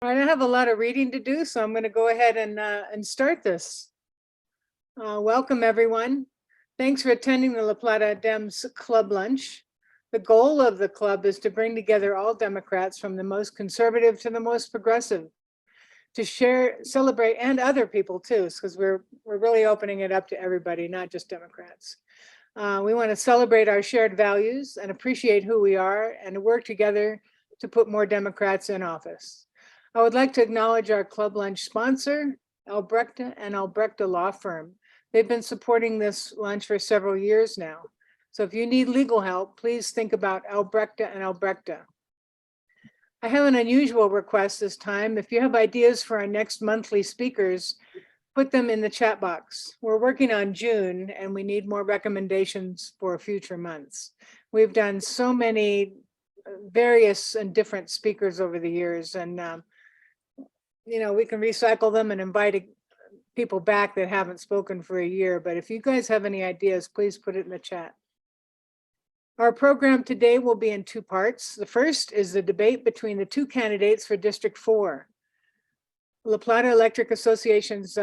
All right, I have a lot of reading to do, so I'm going to go ahead and start this. Welcome, everyone. Thanks for attending the La Plata Dems Club Lunch. The goal of the club is to bring together all Democrats from the most conservative to the most progressive to share, celebrate, and other people too, because we're really opening it up to everybody, not just Democrats. We want to celebrate our shared values and appreciate who we are and to work together to put more Democrats in office. I would like to acknowledge our Club Lunch sponsor, Albrecht and Albrecht Law Firm. They've been supporting this lunch for several years now. So if you need legal help, please think about Albrecht and Albrecht. I have an unusual request this time. If you have ideas for our next monthly speakers, put them in the chat box. We're working on June and we need more recommendations for future months. We've done so many various and different speakers over the years, and we can recycle them and invite people back that haven't spoken for a year. But if you guys have any ideas, please put it in the chat. Our program today will be in two parts. The first is the debate between the two candidates for District 4. La Plata Electric Association's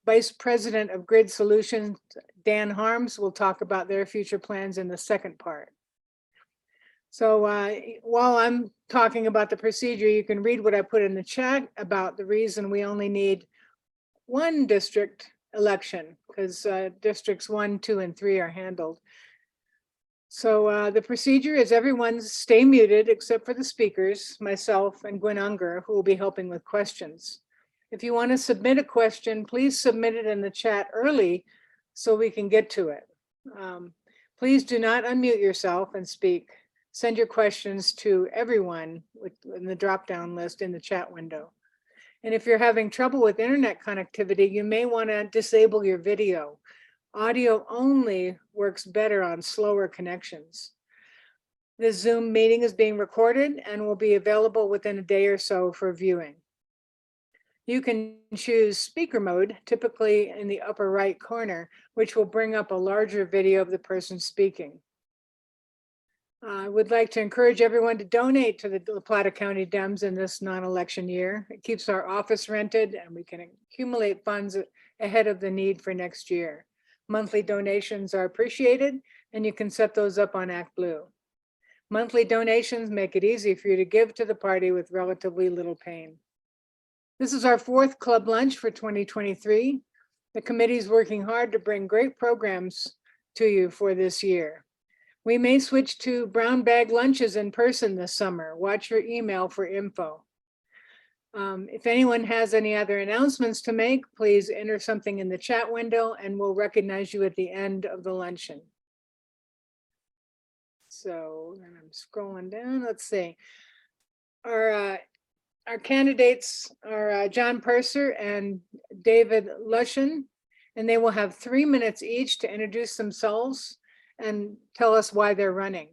Vice President of Grid Solutions, Dan Harms, will talk about their future plans in the second part. So while I'm talking about the procedure, you can read what I put in the chat about the reason we only need one district election, because districts 1, 2, and 3 are handled. So the procedure is everyone stay muted except for the speakers, myself and Gwen Unger, who will be helping with questions. If you want to submit a question, please submit it in the chat early so we can get to it. Please do not unmute yourself and speak. Send your questions to everyone in the drop-down list in the chat window. And if you're having trouble with internet connectivity, you may want to disable your video. Audio only works better on slower connections. This Zoom meeting is being recorded and will be available within a day or so for viewing. You can choose speaker mode, typically in the upper right corner, which will bring up a larger video of the person speaking. I would like to encourage everyone to donate to the La Plata County Dems in this non-election year. It keeps our office rented and we can accumulate funds ahead of the need for next year. Monthly donations are appreciated and you can set those up on ActBlue. Monthly donations make it easy for you to give to the party with relatively little pain. This is our 4th club lunch for 2023. The committee is working hard to bring great programs to you for this year. We may switch to brown bag lunches in person this summer. Watch your email for info. If anyone has any other announcements to make, please enter something in the chat window and we'll recognize you at the end of the luncheon. So and I'm scrolling down, let's see. Our candidates are John Purser and David Lushen, and they will have 3 minutes each to introduce themselves and tell us why they're running.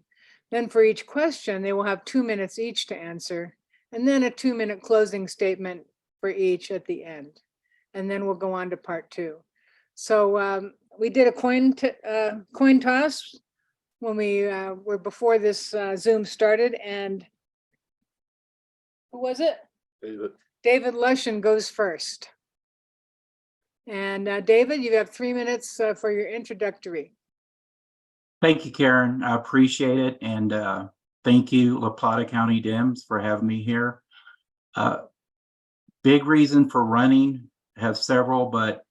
Then for each question, they will have 2 minutes each to answer, and then a 2-minute closing statement for each at the end. And then we'll go on to part 2. So we did a coin toss when we were before this Zoom started, and who was it? David Lushen goes first. And David, you have 3 minutes for your introductory. Thank you, Karen. I appreciate it. And thank you, La Plata County Dems, for having me here. Big reason for running, have several, but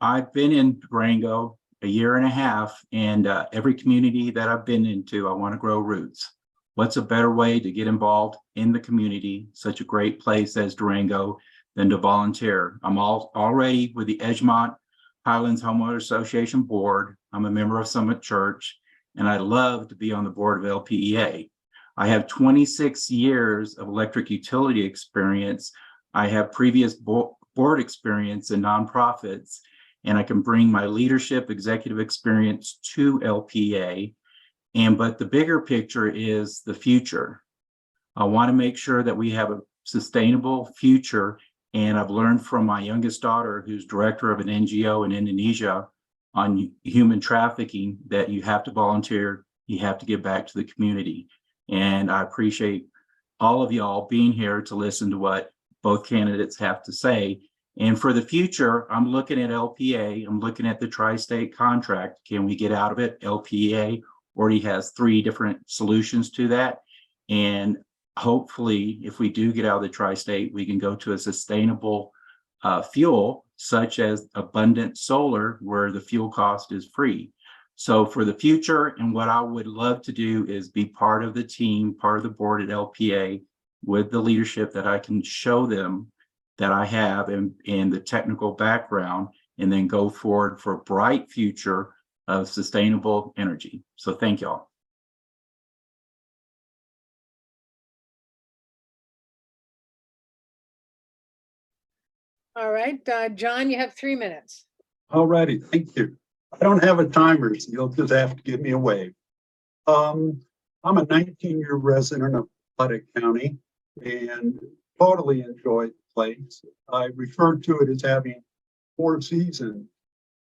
I've been in Durango a year and a half, and every community that I've been into, I want to grow roots. What's a better way to get involved in the community, such a great place as Durango, than to volunteer? I'm already with the Edgemont Highlands Homeowner Association board. I'm a member of Summit Church, and I love to be on the board of LPEA. I have 26 years of electric utility experience. I have previous board experience in nonprofits, and I can bring my leadership executive experience to LPEA. But the bigger picture is the future. I want to make sure that we have a sustainable future. And I've learned from my youngest daughter, who's director of an NGO in Indonesia on human trafficking, that you have to volunteer, you have to give back to the community. And I appreciate all of y'all being here to listen to what both candidates have to say. And for the future, I'm looking at LPA, I'm looking at the tri-state contract. Can we get out of it? LPEA already has 3 different solutions to that. And hopefully, if we do get out of the tri-state, we can go to a sustainable fuel, such as abundant solar, where the fuel cost is free. So for the future, and what I would love to do is be part of the team, part of the board at LPA with the leadership that I can show them that I have and the technical background, and then go forward for a bright future of sustainable energy. So thank y'all. All right, John, you have 3 minutes. All righty, thank you. I don't have a timer, so you'll just have to give me a wave. I'm a 19-year resident of Club County and totally enjoy the place. I refer to it as having 4 seasons.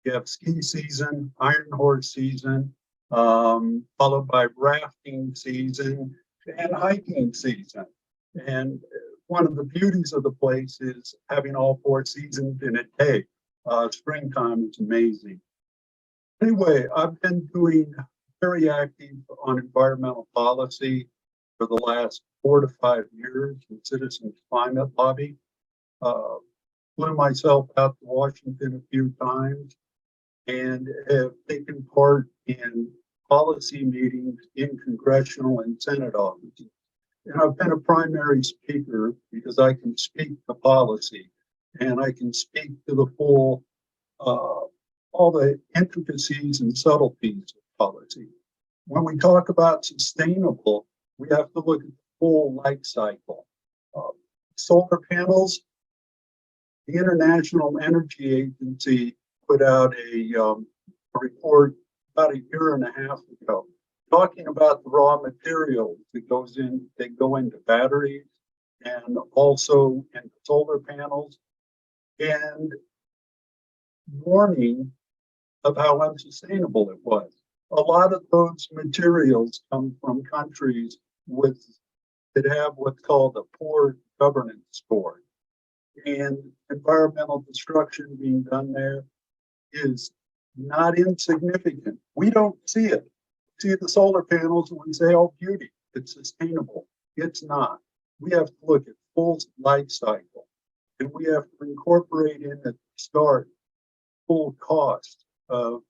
You have ski season, iron horse season, followed by rafting season and hiking season. And one of the beauties of the place is having all 4 seasons in a day. Springtime is amazing. Anyway, I've been doing very active on environmental policy for the last 4 to 5 years in Citizens Climate Lobby. Flew myself out to Washington a few times and have taken part in policy meetings in congressional and Senate offices. And I've been a primary speaker because I can speak to policy and I can speak to the full, all the intricacies and subtleties of policy. When we talk about sustainable, we have to look at the full life cycle. Solar panels, the International Energy Agency put out a report about a year and a half ago, talking about the raw materials that go into batteries and also in solar panels, and warning of how unsustainable it was. A lot of those materials come from countries that have what's called a poor governance score. And environmental destruction being done there is not insignificant. We don't see it. We see the solar panels and we say, oh, beauty, it's sustainable. It's not. We have to look at full life cycle, and we have to incorporate in at the start full cost of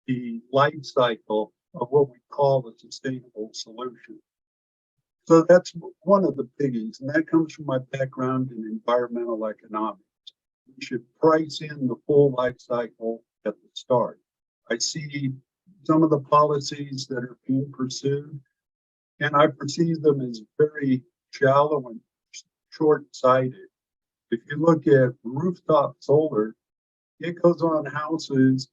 the life cycle of what we call a sustainable solution. So that's one of the biggies, and that comes from my background in environmental economics. We should price in the full life cycle at the start. I see some of the policies that are being pursued, and I perceive them as very shallow and short-sighted. If you look at rooftop solar, it goes on houses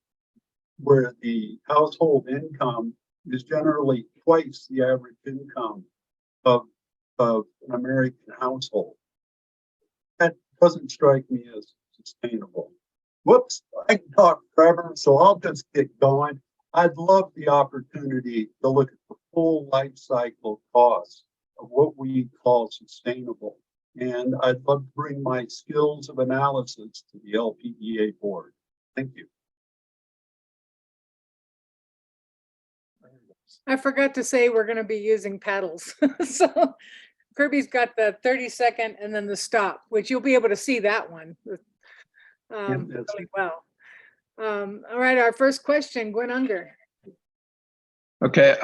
where the household income is generally twice the average income of an American household. That doesn't strike me as sustainable. Whoops, I can talk forever, so I'll just get going. I'd love the opportunity to look at the full life cycle costs of what we call sustainable. And I'd love to bring my skills of analysis to the LPEA board. Thank you. I forgot to say we're going to be using paddles. So Kirby's got the 30-second and then the stop, which you'll be able to see that one really well. All right, our first question, Gwen Unger. Okay,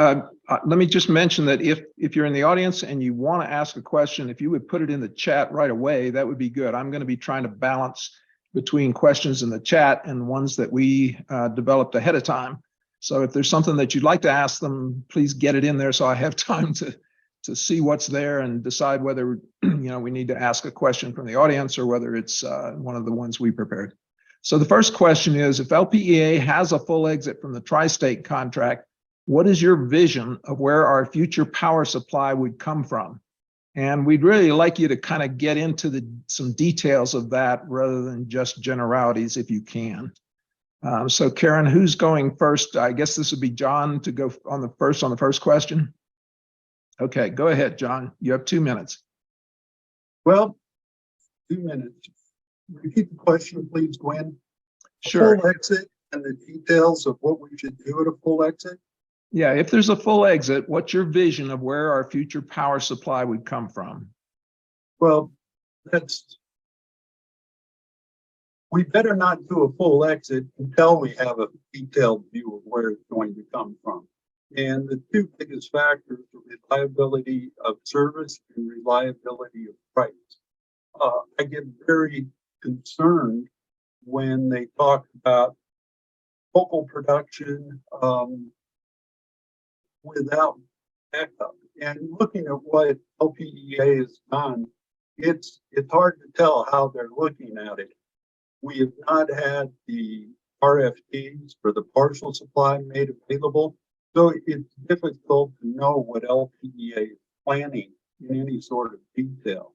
let me just mention that if you're in the audience and you want to ask a question, if you would put it in the chat right away, that would be good. I'm going to be trying to balance between questions in the chat and ones that we developed ahead of time. So if there's something that you'd like to ask them, please get it in there so I have time to see what's there and decide whether we need to ask a question from the audience or whether it's one of the ones we prepared. So the first question is, if LPEA has a full exit from the tri-state contract, what is your vision of where our future power supply would come from? And we'd really like you to kind of get into some details of that rather than just generalities if you can. So Karen, who's going first? I guess this would be John to go on the first question. Okay, go ahead, John. You have 2 minutes. Well, 2 minutes. Repeat the question, please, Gwen. A Sure. full exit and the details of what we should do at a full exit. Yeah, if there's a full exit, what's your vision of where our future power supply would come from? Well, we better not do a full exit until we have a detailed view of where it's going to come from. And the two biggest factors are reliability of service and reliability of price. I get very concerned when they talk about local production without backup. And looking at what LPEA has done, it's hard to tell how they're looking at it. We have not had the RFPs for the partial supply made available, so it's difficult to know what LPEA is planning in any sort of detail.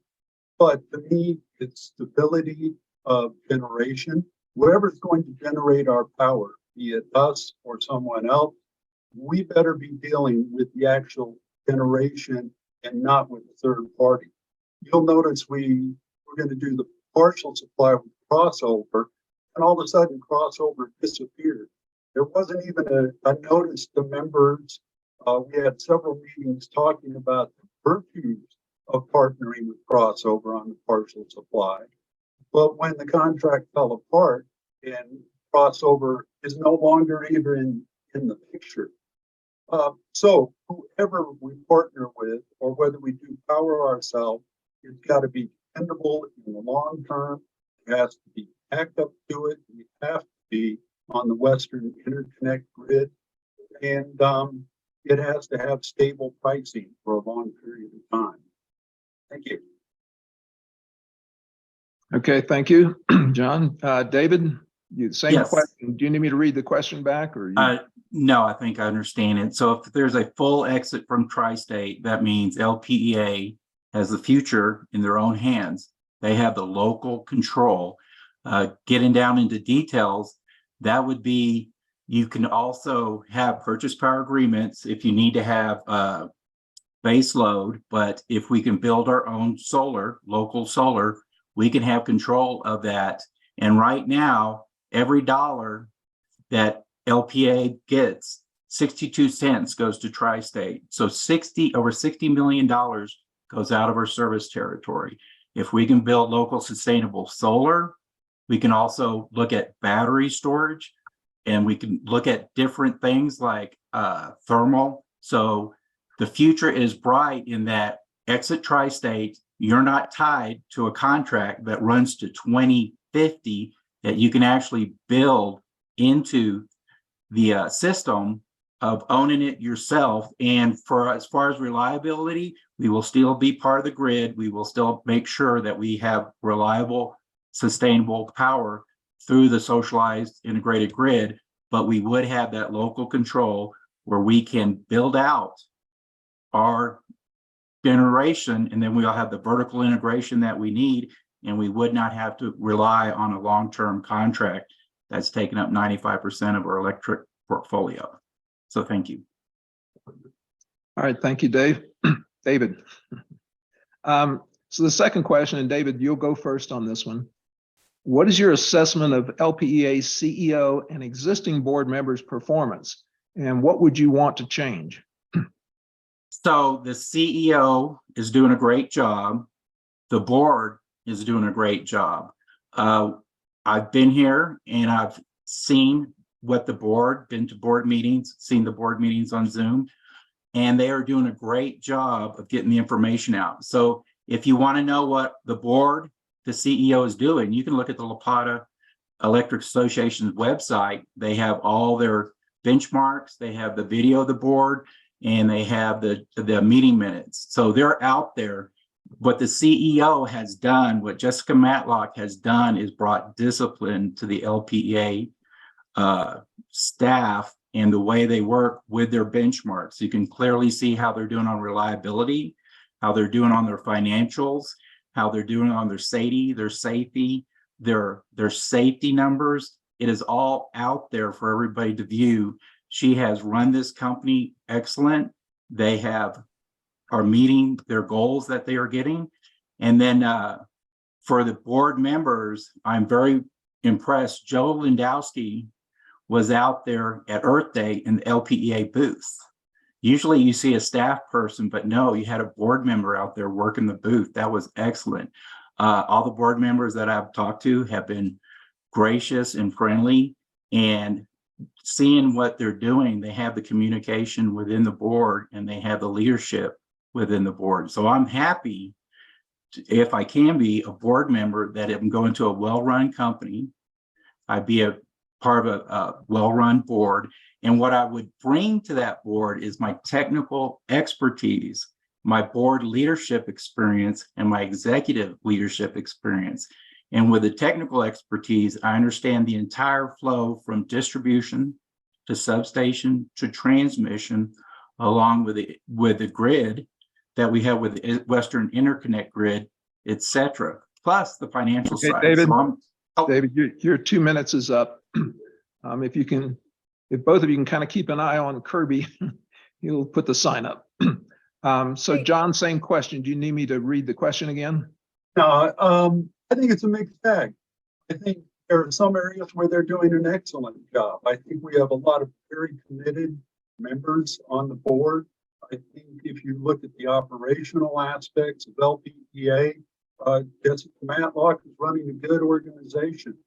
But to me, it's stability of generation. Whoever's going to generate our power, be it us or someone else, we better be dealing with the actual generation and not with a third party. You'll notice we're going to do the partial supply with crossover, and all of a sudden crossover disappeared. There wasn't even a notice to members. We had several meetings talking about the virtues of partnering with crossover on the partial supply. But when the contract fell apart and crossover is no longer even in the picture. So whoever we partner with, or whether we do power ourselves, it's got to be dependable in the long term. It has to be backed up to it. We have to be on the Western Interconnect grid. And it has to have stable pricing for a long period of time. Thank you. Okay, thank you, John. David, same Yes. question. Do you need me to read the question back, or No, I think I understand it. So if there's a full exit from Tri-State, that means LPEA has the future in their own hands. They have the local control. Getting down into details, that would be, you can also have purchase power agreements if you need to have base load, but if we can build our own solar, local solar, we can have control of that. And right now, every dollar that LPA gets, 62 cents goes to Tri-State. So over $60 million goes out of our service territory. If we can build local sustainable solar, we can also look at battery storage, and we can look at different things like thermal. So the future is bright in that exit Tri-State, you're not tied to a contract that runs to 2050 that you can actually build into the system of owning it yourself. And as far as reliability, we will still be part of the grid. We will still make sure that we have reliable, sustainable power through the socialized integrated grid, but we would have that local control where we can build out our generation, and then we'll have the vertical integration that we need, and we would not have to rely on a long-term contract that's taken up 95% of our electric portfolio. So thank you. All right, thank you, Dave. David. So the second question, and David, you'll go first on this one. What is your assessment of LPEA's CEO and existing board members' performance, and what would you want to change? So the CEO is doing a great job. The board is doing a great job. I've been here and I've seen what the board, been to board meetings, seen the board meetings on Zoom, and they are doing a great job of getting the information out. So if you want to know what the board, the CEO is doing, you can look at the LPEA Electric Association's website. They have all their benchmarks, they have the video of the board, and they have the meeting minutes. So they're out there. What the CEO has done, what Jessica Matlock has done, is brought discipline to the LPEA staff and the way they work with their benchmarks. You can clearly see how they're doing on reliability, how they're doing on their financials, how they're doing on their safety, their safety numbers. It is all out there for everybody to view. She has run this company excellent. They are meeting their goals that they are getting. And then For the board members, I'm very impressed. Joe Lindowski was out there at Earth Day in the LPEA booth. Usually you see a staff person, but no, you had a board member out there working the booth. That was excellent. All the board members that I've talked to have been gracious and friendly, and seeing what they're doing, they have the communication within the board and they have the leadership within the board. So I'm happy if I can be a board member that I'm going to a well-run company. I'd be a part of a well-run board. And what I would bring to that board is my technical expertise, my board leadership experience, and my executive leadership experience. And with the technical expertise, I understand the entire flow from distribution to substation to transmission, along with the grid that we have with the Western Interconnect grid, etc. Plus the financial side. David, So David, your 2 minutes is up. If both of you can kind of keep an eye on Kirby, he'll put the sign up. So John, same question. Do you need me to read the question again? No, I think it's a mixed bag. I think there are some areas where they're doing an excellent job. I think we have a lot of very committed members on the board. I think if you look at the operational aspects of LPEA, Jessica Matlock is running a good organization.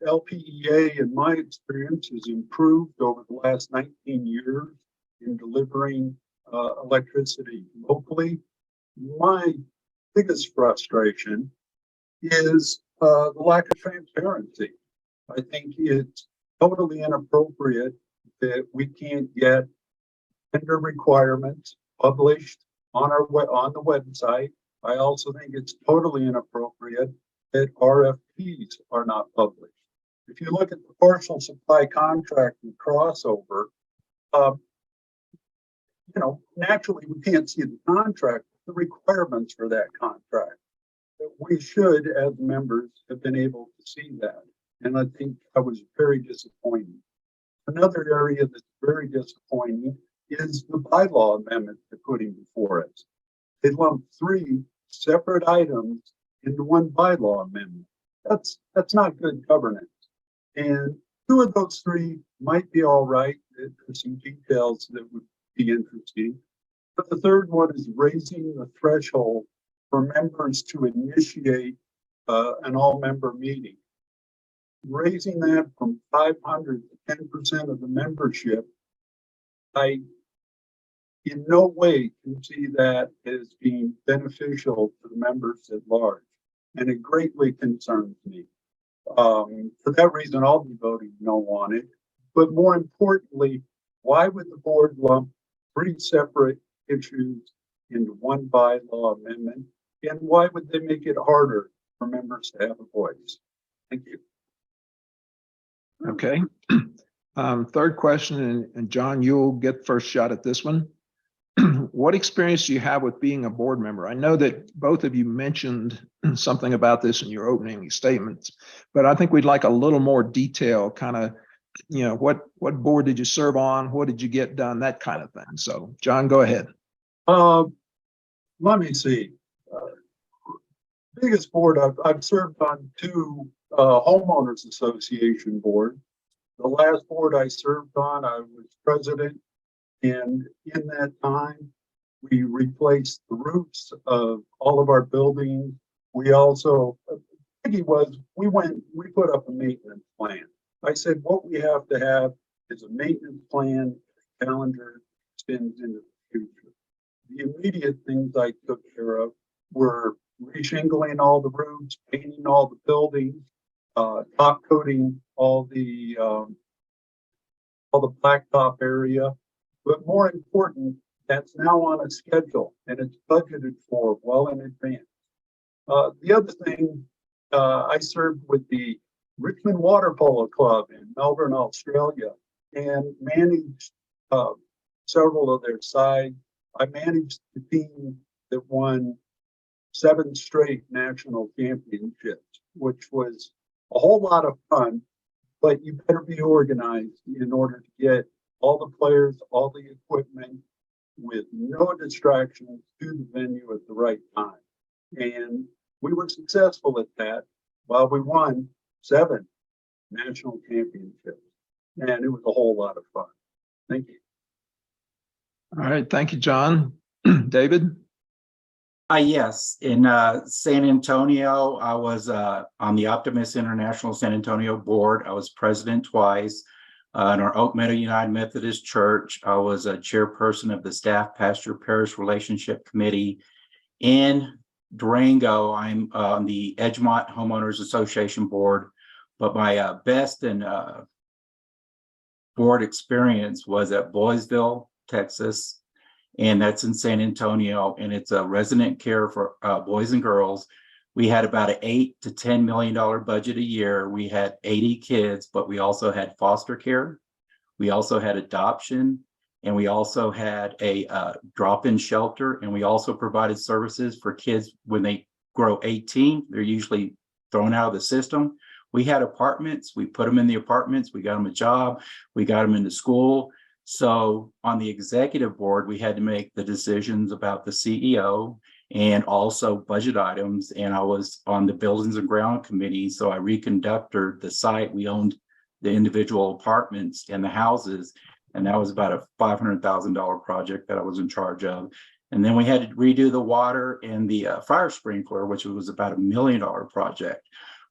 LPEA, in my experience, has improved over the last 19 years in delivering electricity locally. My biggest frustration is the lack of transparency. I think it's totally inappropriate that we can't get tender requirements published on the website. I also think it's totally inappropriate that RFPs are not published. If you look at the partial supply contract and crossover, naturally we can't see the contract, the requirements for that contract. But we should, as members, have been able to see that. And I think I was very disappointed. Another area that's very disappointing is the bylaw amendment they're putting before us. They lumped 3 separate items into one bylaw amendment. That's not good governance. And 2 of those 3 might be all right. There's some details that would be interesting. But the third one is raising the threshold for members to initiate an all-member meeting. Raising that from 500 to 10% of the membership, I in no way can see that as being beneficial to the members at large. And it greatly concerns me. For that reason, I'll be voting no on it. But more importantly, why would the board lump 3 separate issues into one bylaw amendment? And why would they make it harder for members to have a voice? Thank you. Okay. Third question, and John, you'll get first shot at this one. What experience do you have with being a board member? I know that both of you mentioned something about this in your opening statements, but I think we'd like a little more detail, kind of, what board did you serve on? What did you get done? That kind of thing. So John, go ahead. Let me see. Biggest board I've served on 2 homeowners association boards. The last board I served on, I was president. And in that time, we replaced the roofs of all of our buildings. We also, we put up a maintenance plan. I said, what we have to have is a maintenance plan, calendar extends into the future. The immediate things I took care of were reshingling all the roofs, painting all the buildings, top coating all the blacktop area. But more important, that's now on a schedule and it's budgeted for well in advance. The other thing, I served with the Richmond Water Polo Club in Melbourne, Australia, and managed several of their sides. I managed the team that won 7 straight national championships, which was a whole lot of fun, but you better be organized in order to get all the players, all the equipment with no distractions to the venue at the right time. And we were successful at that. Well, we won 7 national championships, and it was a whole lot of fun. Thank you. All right, thank you, John. David? Yes, in San Antonio, I was on the Optimist International San Antonio board. I was president twice. In our Oak Meadow United Methodist Church, I was a chairperson of the Staff Pastor Parish Relationship Committee. In Durango, I'm on the Edgemont Homeowners Association board, but my best and board experience was at Boysville, Texas, and that's in San Antonio, and it's a resident care for boys and girls. We had about an $8 to $10 million budget a year. We had 80 kids, but we also had foster care. We also had adoption, and we also had a drop-in shelter, and we also provided services for kids when they grow 18. They're usually thrown out of the system. We had apartments. We put them in the apartments. We got them a job. We got them into school. So on the executive board, we had to make the decisions about the CEO and also budget items. And I was on the Buildings and Ground Committee. So I reconducted the site. We owned the individual apartments and the houses. And that was about a $500,000 project that I was in charge of. And then we had to redo the water and the fire sprinkler, which was about $1 million project.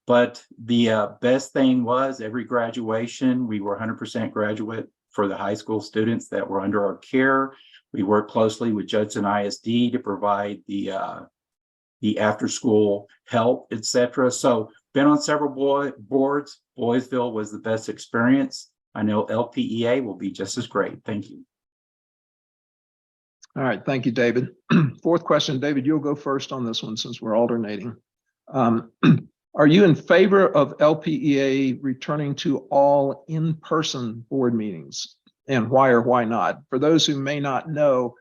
But the best thing was every graduation, we were 100% graduate for the high school students that were under our care. We worked closely with Judson ISD to provide the after school help, etc. So been on several boards. Boysville was the best experience. I know LPEA will be just as great. Thank you. All right, thank you, David. Fourth question, David, you'll go first on this one since we're alternating. Are you in favor of LPEA returning to all in-person board meetings, and why or why not? For those who may not know,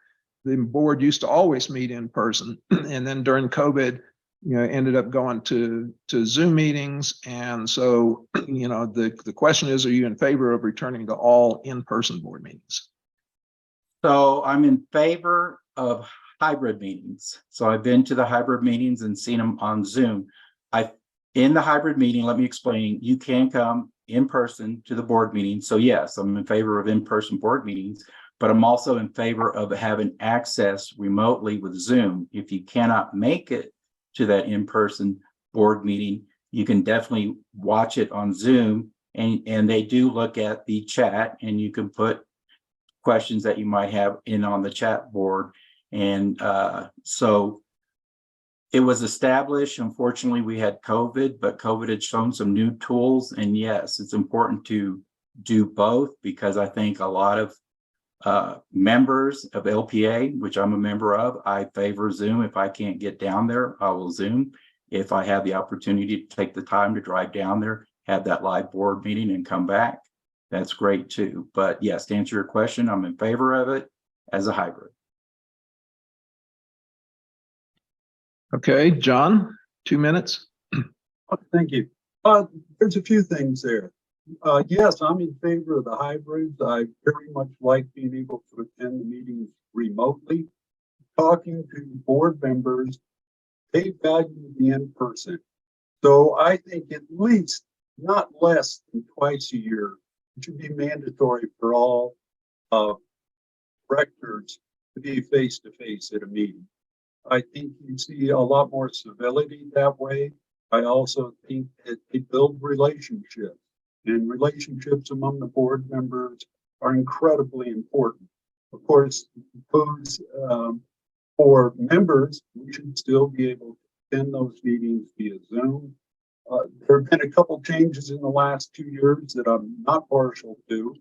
the board used to always meet in person, and then during COVID, ended up going to Zoom meetings. And so, the question is, are you in favor of returning to all in-person board meetings? So I'm in favor of hybrid meetings. So I've been to the hybrid meetings and seen them on Zoom. In the hybrid meeting, let me explain, you can come in person to the board meeting. So yes, I'm in favor of in-person board meetings, but I'm also in favor of having access remotely with Zoom. If you cannot make it to that in-person board meeting, you can definitely watch it on Zoom, and they do look at the chat, and you can put questions that you might have in on the chat board. And so it was established. Unfortunately, we had COVID, but COVID had shown some new tools. And yes, it's important to do both, because I think a lot of members of LPA, which I'm a member of, I favor Zoom. If I can't get down there, I will Zoom. If I have the opportunity to take the time to drive down there, have that live board meeting and come back, that's great too. But yes, to answer your question, I'm in favor of it as a hybrid. Okay, John, 2 minutes. Thank you. There's a few things there. Yes, I'm in favor of the hybrids. I very much like being able to attend the meetings remotely. Talking to board members, they value the in-person. So I think at least not less than twice a year, it should be mandatory for all directors to be face-to-face at a meeting. I think you see a lot more civility that way. I also think that they build relationships, and relationships among the board members are incredibly important. Of course, those for members, we should still be able to attend those meetings via Zoom. There have been a couple changes in the last 2 years that I'm not partial to.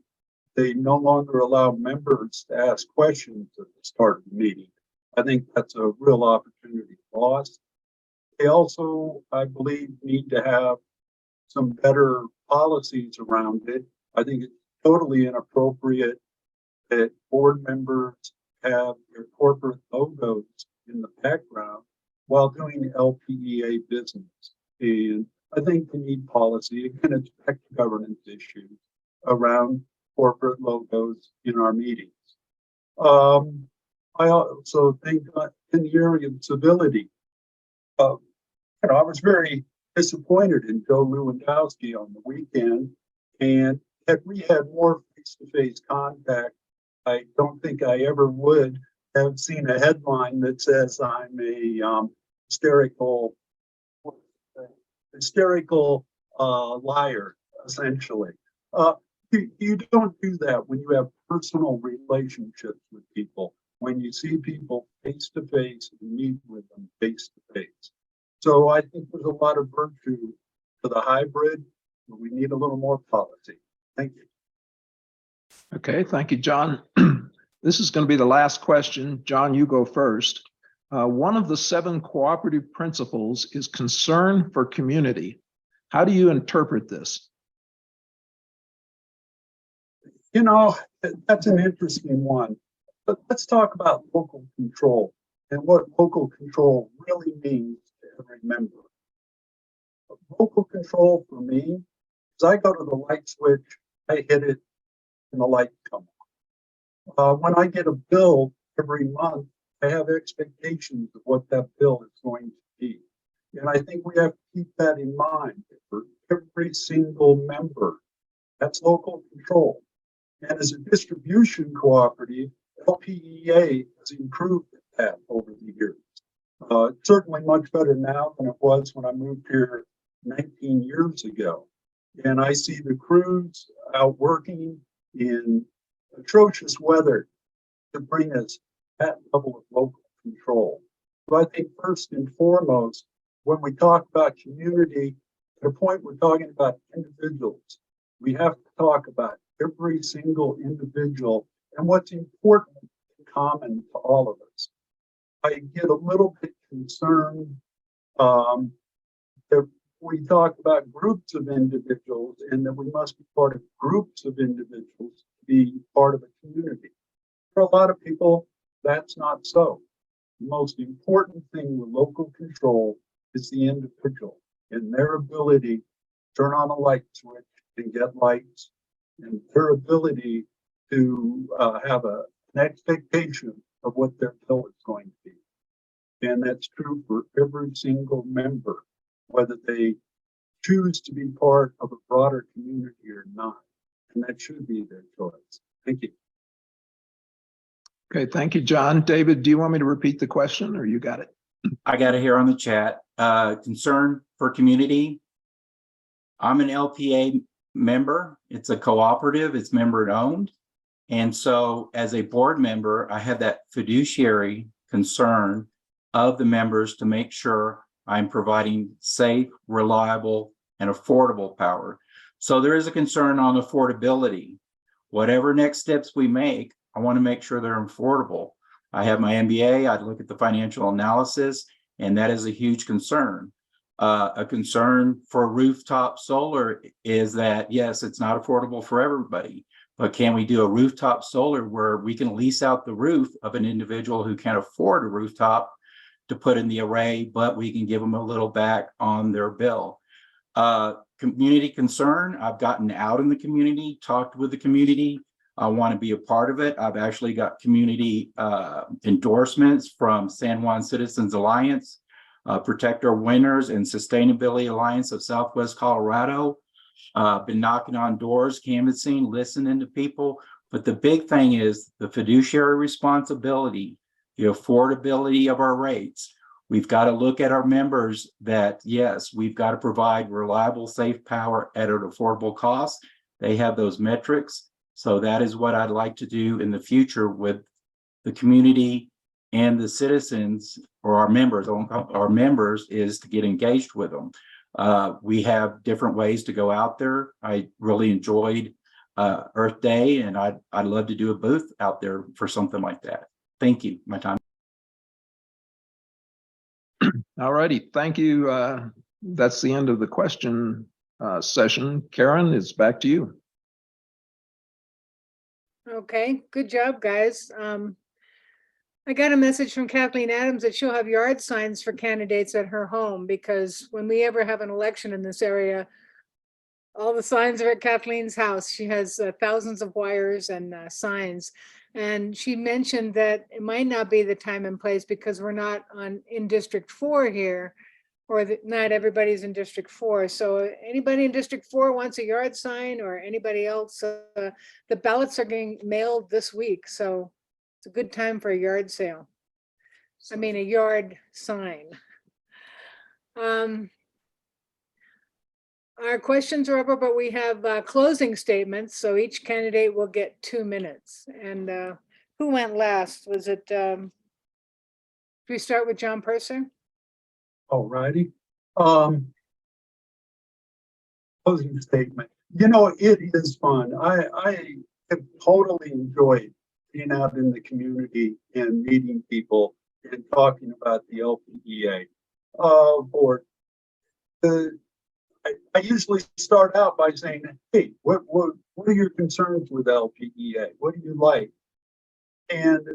They no longer allow members to ask questions at the start of the meeting. I think that's a real opportunity lost. They also, I believe, need to have some better policies around it. I think it's totally inappropriate that board members have their corporate logos in the background while doing LPEA business. And I think we need policy. Again, it's back to governance issues around corporate logos in our meetings. I also think in the area of civility, I was very disappointed in Joe Lewandowski on the weekend. And had we had more face-to-face contact, I don't think I ever would have seen a headline that says I'm a hysterical liar, essentially. You don't do that when you have personal relationships with people, when you see people face to face and meet with them face to face. So I think there's a lot of virtue to the hybrid, but we need a little more policy. Thank you. Okay, thank you, John. This is going to be the last question. John, you go first. One of the 7 cooperative principles is concern for community. How do you interpret this? That's an interesting one. But let's talk about local control and what local control really means to every member. Local control for me is I go to the light switch, I hit it, and the lights come on. When I get a bill every month, I have expectations of what that bill is going to be. And I think we have to keep that in mind for every single member. That's local control. And as a distribution cooperative, LPEA has improved that over the years. Certainly much better now than it was when I moved here 19 years ago. And I see the crews out working in atrocious weather to bring us that level of local control. So I think first and foremost, when we talk about community, at a point we're talking about individuals. We have to talk about every single individual and what's important and common to all of us. I get a little bit concerned that we talk about groups of individuals and that we must be part of groups of individuals to be part of a community. For a lot of people, that's not so. The most important thing with local control is the individual and their ability to turn on a light switch and get lights, and their ability to have an expectation of what their bill is going to be. And that's true for every single member, whether they choose to be part of a broader community or not. And that should be their choice. Thank you. Okay, thank you, John. David, do you want me to repeat the question or you got it? I got it here on the chat. Concern for community. I'm an LPA member. It's a cooperative, it's member owned. And so as a board member, I have that fiduciary concern of the members to make sure I'm providing safe, reliable, and affordable power. So there is a concern on affordability. Whatever next steps we make, I want to make sure they're affordable. I have my MBA, I look at the financial analysis, and that is a huge concern. A concern for rooftop solar is that, yes, it's not affordable for everybody, but can we do a rooftop solar where we can lease out the roof of an individual who can't afford a rooftop to put in the array, but we can give them a little back on their bill. Community concern, I've gotten out in the community, talked with the community. I want to be a part of it. I've actually got community endorsements from San Juan Citizens Alliance, Protect Our Winters, and Sustainability Alliance of Southwest Colorado. Been knocking on doors, canvassing, listening to people. But the big thing is the fiduciary responsibility, the affordability of our rates. We've got to look at our members that, yes, we've got to provide reliable, safe power at an affordable cost. They have those metrics. So that is what I'd like to do in the future with the community and the citizens, or our members, is to get engaged with them. We have different ways to go out there. I really enjoyed Earth Day, and I'd love to do a booth out there for something like that. Thank you. My time. All righty, thank you. That's the end of the question session. Karen, it's back to you. Okay, good job, guys. I got a message from Kathleen Adams that she'll have yard signs for candidates at her home, because when we ever have an election in this area, all the signs are at Kathleen's house. She has thousands of wires and signs. And she mentioned that it might not be the time and place because we're not in District 4 here. or not everybody's in District 4. So anybody in District 4 wants a yard sign, or anybody else, the ballots are getting mailed this week. So it's a good time for a yard sale. I mean, a yard sign. Our questions are over, but we have closing statements. So each candidate will get 2 minutes. And who went last? Was it, do we start with John Purser? All righty. Closing statement. You know, it is fun. I have totally enjoyed being out in the community and meeting people and talking about the LPEA board. I usually start out by saying, hey, what are your concerns with LPEA? What do you like? And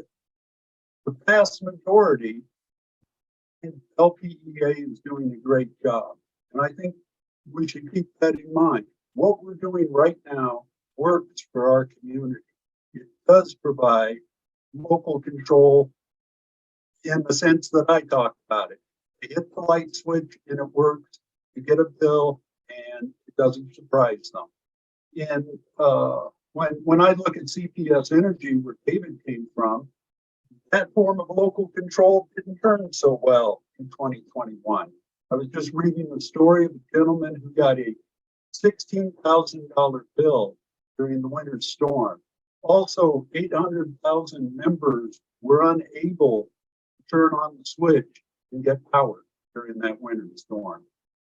the vast majority, LPEA is doing a great job. And I think we should keep that in mind. What we're doing right now works for our community. It does provide local control in the sense that I talked about it. You hit the light switch and it works. You get a bill and it doesn't surprise them. And when I look at CPS Energy, where David came from, that form of local control didn't turn so well in 2021. I was just reading the story of a gentleman who got a $16,000 bill during the winter storm. Also, 800,000 members were unable to turn on the switch and get power during that winter storm.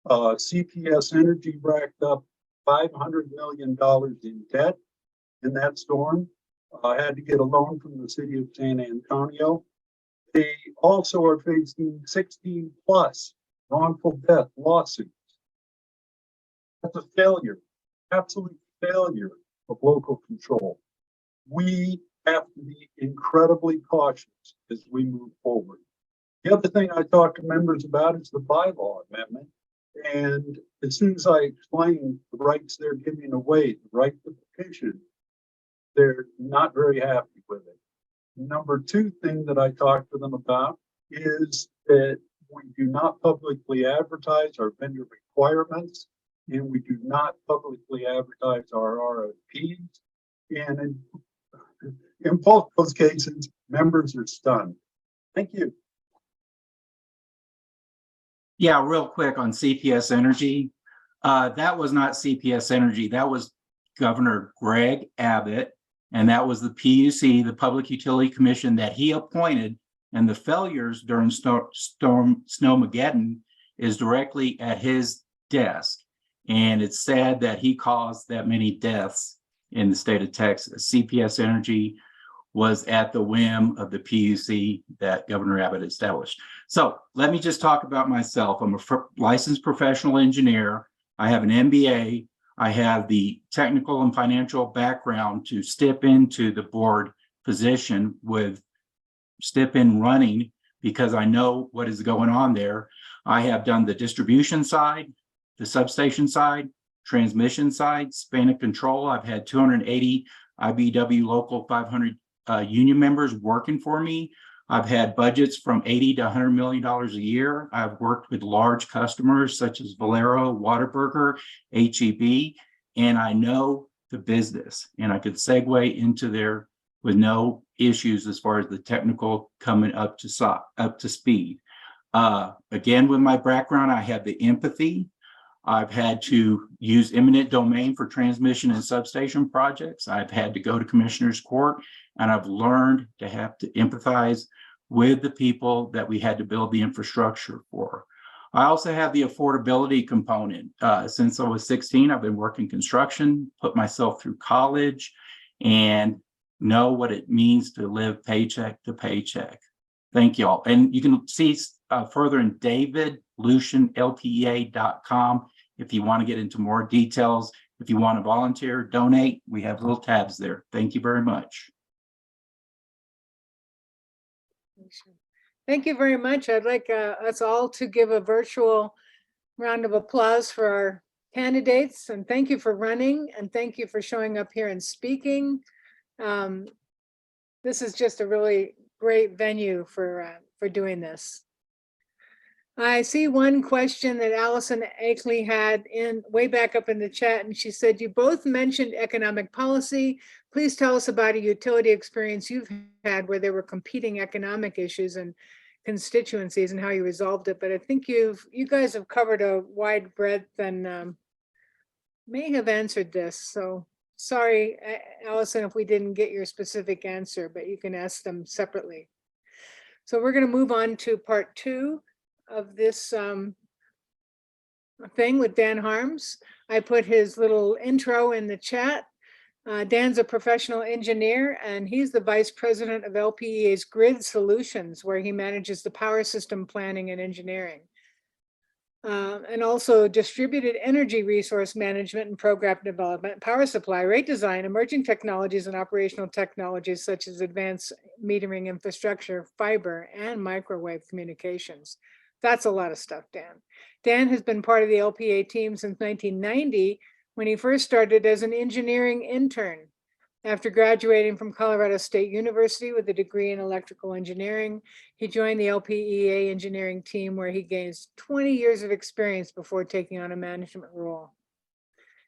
CPS Energy racked up $500 million in debt in that storm. Had to get a loan from the city of San Antonio. They also are facing 16 plus wrongful death lawsuits. That's a failure, absolute failure of local control. We have to be incredibly cautious as we move forward. The other thing I talk to members about is the bylaw amendment. And as soon as I explain the rights they're giving away, the right to petition, they're not very happy with it. Number two thing that I talk to them about is that we do not publicly advertise our vendor requirements, and we do not publicly advertise our RFPs. And in both those cases, members are stunned. Thank you. Yeah, real quick on CPS Energy. That was not CPS Energy. That was Governor Greg Abbott, and that was the PUC, the Public Utility Commission, that he appointed. And the failures during Storm Snowmageddon is directly at his desk. And it's sad that he caused that many deaths in the state of Texas. CPS Energy was at the whim of the PUC that Governor Abbott established. So let me just talk about myself. I'm a licensed professional engineer. I have an MBA. I have the technical and financial background to step into the board position step in running because I know what is going on there. I have done the distribution side, the substation side, transmission side, span of control. I've had 280 IBEW local 500 union members working for me. I've had budgets from $80 to $100 million a year. I've worked with large customers such as Valero, Whataburger, HEB, and I know the business. And I could segue into there with no issues as far as the technical coming up to speed. Again, with my background, I have the empathy. I've had to use eminent domain for transmission and substation projects. I've had to go to commissioner's court, and I've learned to have to empathize with the people that we had to build the infrastructure for. I also have the affordability component. Since I was 16, I've been working construction, put myself through college, and know what it means to live paycheck to paycheck. Thank you all. And you can see further in davidlucianlpea.com if you want to get into more details. If you want to volunteer, donate, we have little tabs there. Thank you very much. Thank you very much. I'd like us all to give a virtual round of applause for our candidates, and thank you for running, and thank you for showing up here and speaking. This is just a really great venue for doing this. I see one question that Allison Akeley had in way back up in the chat, and she said, you both mentioned economic policy. Please tell us about a utility experience you've had where there were competing economic issues and constituencies and how you resolved it. But I think you guys have covered a wide breadth and may have answered this. So sorry, Allison, if we didn't get your specific answer, but you can ask them separately. So we're going to move on to part 2 of this thing with Dan Harms. I put his little intro in the chat. Dan's a professional engineer, and he's the vice president of LPEA's Grid Solutions, where he manages the power system planning and engineering. And also distributed energy resource management and program development, power supply, rate design, emerging technologies and operational technologies such as advanced metering infrastructure, fiber, and microwave communications. That's a lot of stuff, Dan. Dan has been part of the LPEA team since 1990 when he first started as an engineering intern. After graduating from Colorado State University with a degree in electrical engineering, he joined the LPEA engineering team where he gains 20 years of experience before taking on a management role.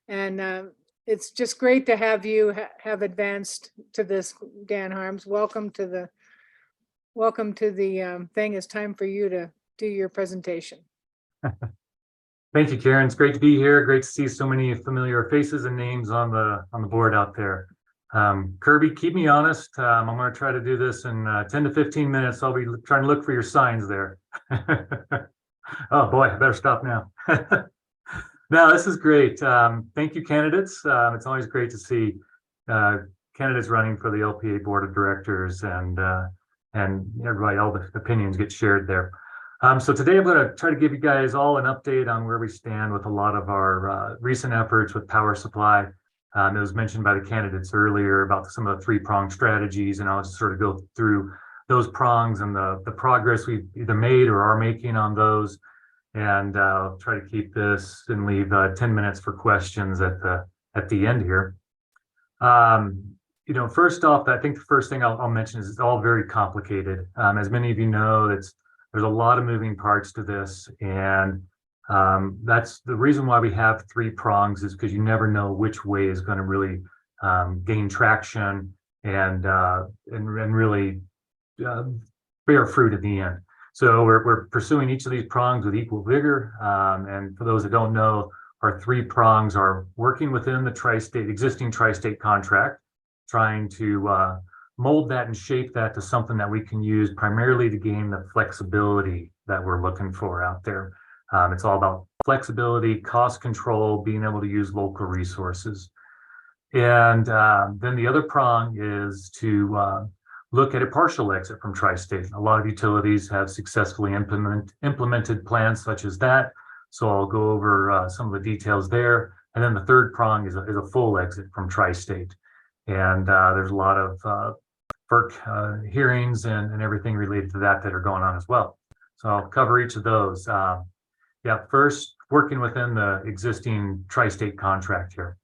And it's just great to have you have advanced to this, Dan Harms. Welcome to the thing. It's time for you to do your presentation. Thank you, Karen. It's great to be here. Great to see so many familiar faces and names on the board out there. Kirby, keep me honest. I'm going to try to do this in 10 to 15 minutes. I'll be trying to look for your signs there. Oh boy, I better stop now. No, this is great. Thank you, candidates. It's always great to see candidates running for the LPEA board of directors, and everybody, all the opinions get shared there. So today I'm going to try to give you guys all an update on where we stand with a lot of our recent efforts with power supply. It was mentioned by the candidates earlier about some of the 3-pronged strategies, and I'll just sort of go through those prongs and the progress we've either made or are making on those. And I'll try to keep this and leave 10 minutes for questions at the end here. First off, I think the first thing I'll mention is it's all very complicated. As many of you know, there's a lot of moving parts to this, and that's the reason why we have 3 prongs, is because you never know which way is going to really gain traction and really bear fruit at the end. So we're pursuing each of these prongs with equal vigor. And for those that don't know, our 3 prongs are working within the existing tri-state contract, trying to mold that and shape that to something that we can use primarily to gain the flexibility that we're looking for out there. It's all about flexibility, cost control, being able to use local resources. And then the other prong is to look at a partial exit from tri-state. A lot of utilities have successfully implemented plans such as that. So I'll go over some of the details there. And then the third prong is a full exit from tri-state. And there's a lot of FERC hearings and everything related to that are going on as well. So I'll cover each of those. First, working within the existing tri-state contract here.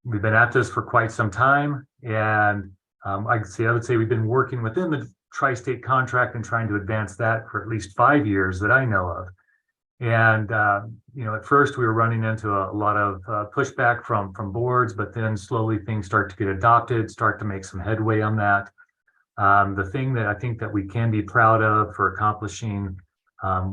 We've been at this for quite some time, and I would say we've been working within the tri-state contract and trying to advance that for at least 5 years that I know of. And at first we were running into a lot of pushback from boards, but then slowly things start to get adopted, start to make some headway on that. The thing that I think that we can be proud of for accomplishing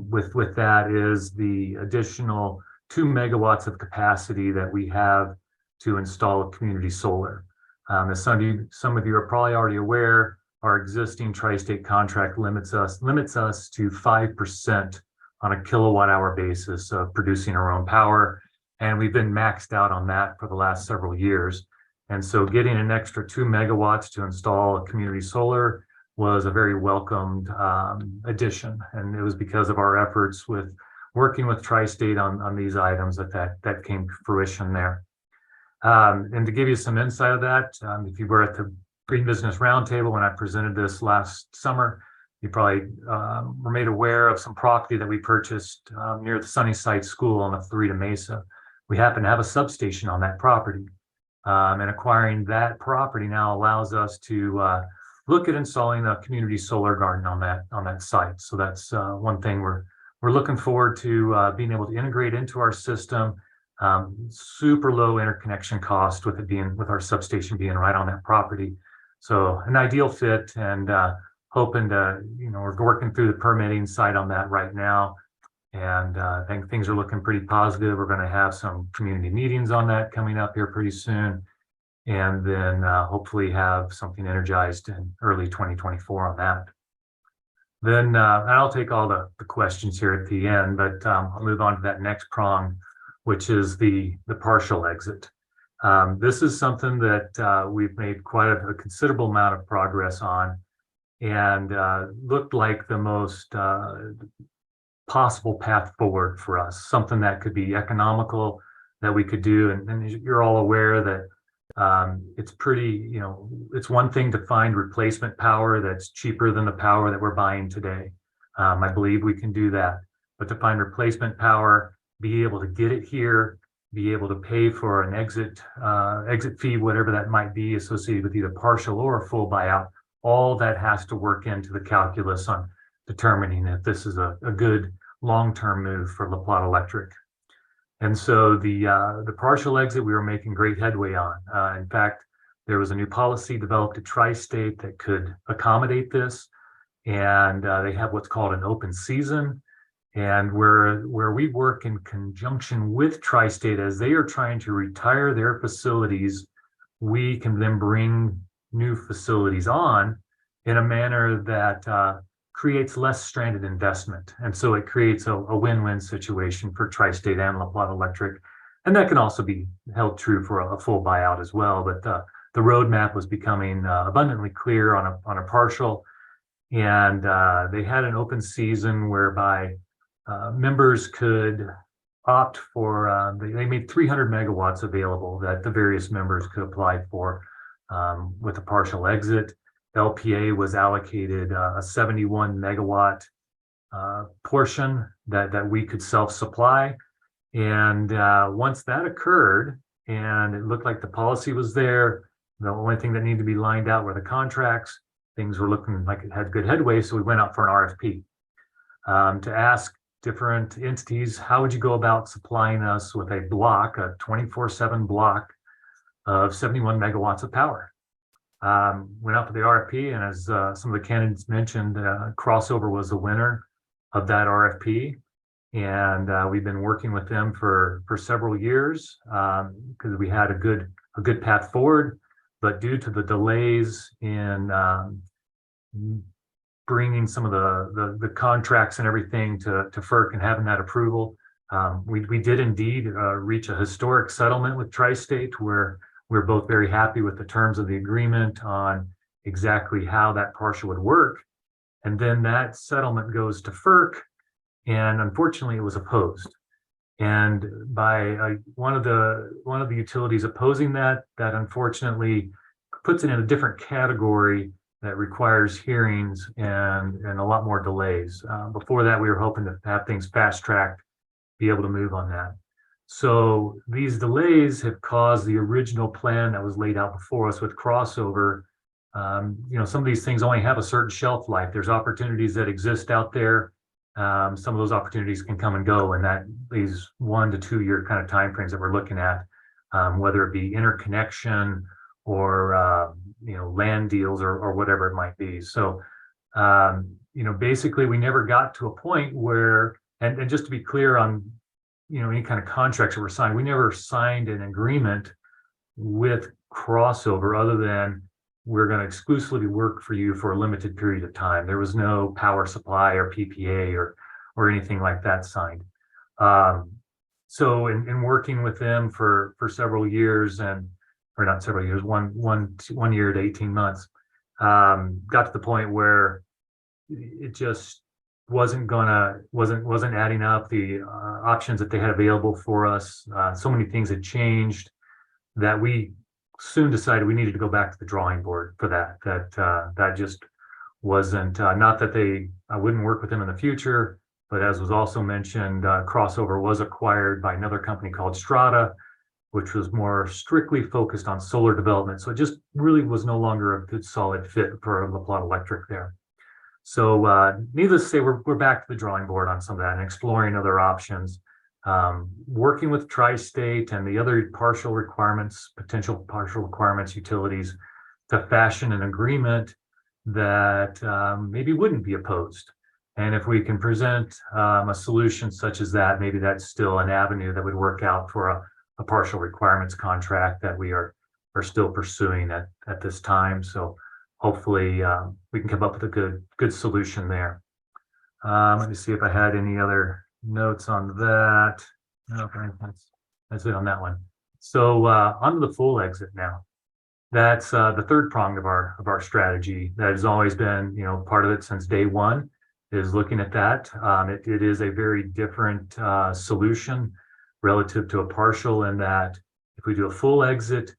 with that is the additional 2 megawatts of capacity that we have to install community solar. As some of you are probably already aware, our existing tri-state contract limits us to 5% on a kilowatt hour basis of producing our own power. And we've been maxed out on that for the last several years. And so getting an extra 2 megawatts to install a community solar was a very welcomed addition. And it was because of our efforts with working with Tri-State on these items that came to fruition there. And to give you some insight of that, if you were at the Green Business Roundtable when I presented this last summer, you probably were made aware of some property that we purchased near the Sunnyside School on the Florida Mesa. We happen to have a substation on that property. And acquiring that property now allows us to look at installing a community solar garden on that site. So that's one thing we're looking forward to being able to integrate into our system. Super low interconnection cost with our substation being right on that property. So an ideal fit, and hoping to, we're working through the permitting side on that right now. And I think things are looking pretty positive. We're going to have some community meetings on that coming up here pretty soon. And then hopefully have something energized in early 2024 on that. Then I'll take all the questions here at the end, but I'll move on to that next prong, which is the partial exit. This is something that we've made quite a considerable amount of progress on, and looked like the most possible path forward for us, something that could be economical, that we could do. And you're all aware that it's pretty, it's one thing to find replacement power that's cheaper than the power that we're buying today. I believe we can do that, but to find replacement power, be able to get it here, be able to pay for an exit fee, whatever that might be associated with either partial or a full buyout, all that has to work into the calculus on determining if this is a good long-term move for La Plata Electric. And so the partial exit, we were making great headway on. In fact, there was a new policy developed at Tri-State that could accommodate this. And they have what's called an open season. And where we work in conjunction with Tri-State as they are trying to retire their facilities, we can then bring new facilities on in a manner that creates less stranded investment. And so it creates a win-win situation for Tri-State and La Plata Electric. And that can also be held true for a full buyout as well. But the roadmap was becoming abundantly clear on a partial. And they had an open season whereby members could opt for, they made 300 megawatts available that the various members could apply for with a partial exit. LPEA was allocated a 71 megawatt portion that we could self-supply. And once that occurred, and it looked like the policy was there, the only thing that needed to be lined out were the contracts. Things were looking like it had good headway, so we went out for an RFP to ask different entities, how would you go about supplying us with a block, a 24/7 block of 71 megawatts of power? Went out for the RFP, and as some of the candidates mentioned, Crossover was the winner of that RFP. And we've been working with them for several years because we had a good path forward. But due to the delays in bringing some of the contracts and everything to FERC and having that approval, we did indeed reach a historic settlement with Tri-State where we're both very happy with the terms of the agreement on exactly how that partial would work. And then that settlement goes to FERC, and unfortunately it was opposed. And by one of the utilities opposing that unfortunately puts it in a different category that requires hearings and a lot more delays. Before that, we were hoping to have things fast-tracked, be able to move on that. So these delays have caused the original plan that was laid out before us with Crossover. Some of these things only have a certain shelf life. There's opportunities that exist out there. Some of those opportunities can come and go, and that leaves 1 to 2 year kind of timeframes that we're looking at, whether it be interconnection or land deals or whatever it might be. So basically we never got to a point where, and just to be clear on any kind of contracts that were signed, we never signed an agreement with Crossover other than we're going to exclusively work for you for a limited period of time. There was no power supply or PPA or anything like that signed. So in working with them for several years, or not several years, one year to 18 months, got to the point where it just wasn't adding up. The options that they had available for us, so many things had changed that we soon decided we needed to go back to the drawing board for that just wasn't, not that I wouldn't work with them in the future, but as was also mentioned, Crossover was acquired by another company called Strata, which was more strictly focused on solar development. So it just really was no longer a good solid fit for La Plata Electric there. So needless to say, we're back to the drawing board on some of that and exploring other options. Working with Tri-State and the other potential partial requirements utilities to fashion an agreement that maybe wouldn't be opposed. And if we can present a solution such as that, maybe that's still an avenue that would work out for a partial requirements contract that we are still pursuing at this time. So hopefully we can come up with a good solution there. Let me see if I had any other notes on that. No, that's it on that one. So on to the full exit now. That's the third prong of our strategy. That has always been, part of it since day one, is looking at that. It is a very different solution relative to a partial, in that if we do a full exit,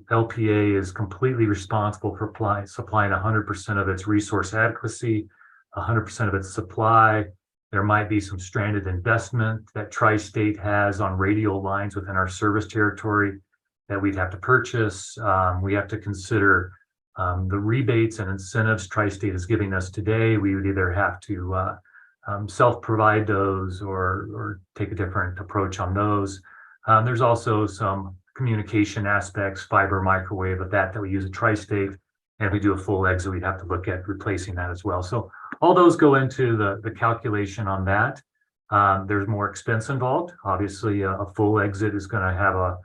LPEA is completely responsible for supplying 100% of its resource adequacy, 100% of its supply. There might be some stranded investment that Tri-State has on radial lines within our service territory that we'd have to purchase. We have to consider the rebates and incentives Tri-State is giving us today. We would either have to self-provide those or take a different approach on those. There's also some communication aspects, fiber, microwave of that we use at Tri-State. And if we do a full exit, we'd have to look at replacing that as well. So all those go into the calculation on that. There's more expense involved. Obviously, a full exit is going to have a